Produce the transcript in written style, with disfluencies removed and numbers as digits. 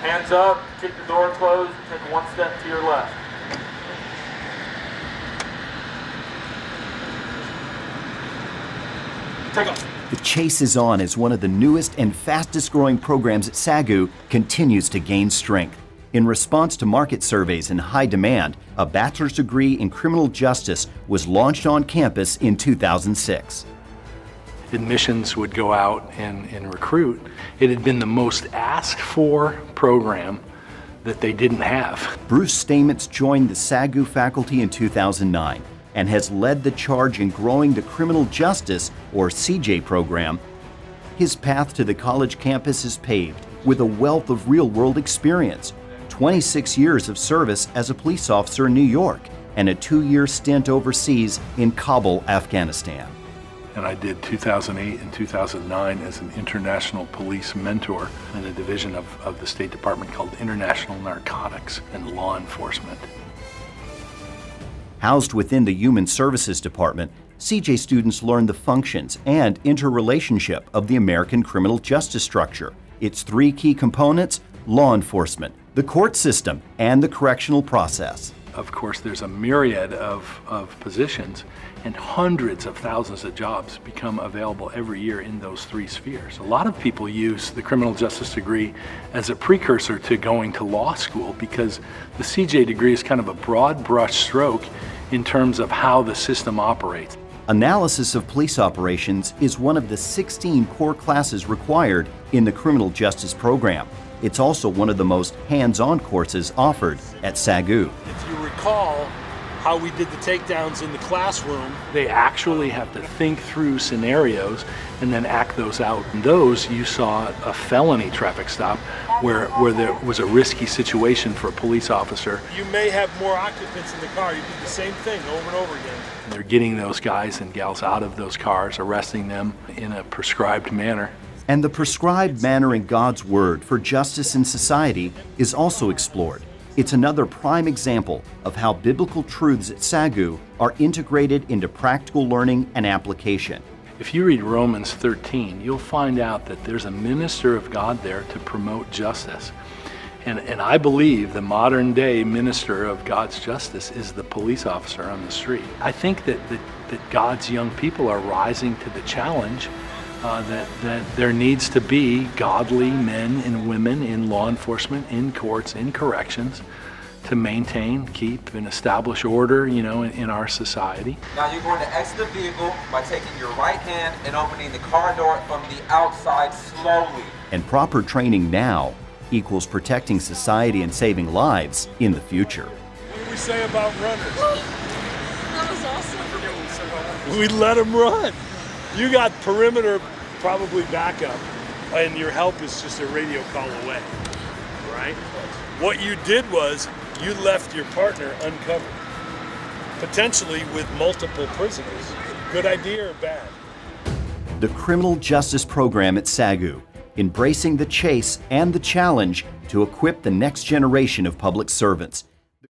Hands up, kick the door closed, take one step to your left. Take off. The chase is on as one of the newest and fastest growing programs at SAGU continues to gain strength. In response to market surveys and high demand, a bachelor's degree in criminal justice was launched on campus in 2006. Admissions would go out and recruit. It had been the most asked for program that they didn't have. Bruce Stamets joined the SAGU faculty in 2009 and has led the charge in growing the Criminal Justice, or CJ program. His path to the college campus is paved with a wealth of real-world experience, 26 years of service as a police officer in New York, and a 2-year stint overseas in Kabul, Afghanistan. And I did 2008 and 2009 as an international police mentor in a division of the State Department called International Narcotics and Law Enforcement. Housed within the Human Services Department, CJ students learn the functions and interrelationship of the American criminal justice structure. Its 3 key components: law enforcement, the court system, and the correctional process. Of course, there's a myriad of positions, and hundreds of thousands of jobs become available every year in those 3 spheres. A lot of people use the criminal justice degree as a precursor to going to law school because the CJ degree is kind of a broad brush stroke in terms of how the system operates. Analysis of police operations is one of the 16 core classes required in the criminal justice program. It's also one of the most hands-on courses offered at SAGU. If you recall how we did the takedowns in the classroom, they actually have to think through scenarios and then act those out. And those, you saw a felony traffic stop where there was a risky situation for a police officer. You may have more occupants in the car. You do the same thing over and over again. And they're getting those guys and gals out of those cars, arresting them in a prescribed manner. And the prescribed manner in God's Word for justice in society is also explored. It's another prime example of how biblical truths at SAGU are integrated into practical learning and application. If you read Romans 13, you'll find out that there's a minister of God there to promote justice. And I believe the modern day minister of God's justice is the police officer on the street. I think that God's young people are rising to the challenge that there needs to be godly men and women in law enforcement, in courts, in corrections, to maintain, keep, and establish order, in our society. Now you're going to exit the vehicle by taking your right hand and opening the car door from the outside slowly. And proper training now equals protecting society and saving lives in the future. What do we say about runners? That was awesome. We let them run. You got perimeter probably backup, and your help is just a radio call away, right? What you did was you left your partner uncovered, potentially with multiple prisoners. Good idea or bad? The Criminal Justice Program at SAGU, embracing the chase and the challenge to equip the next generation of public servants.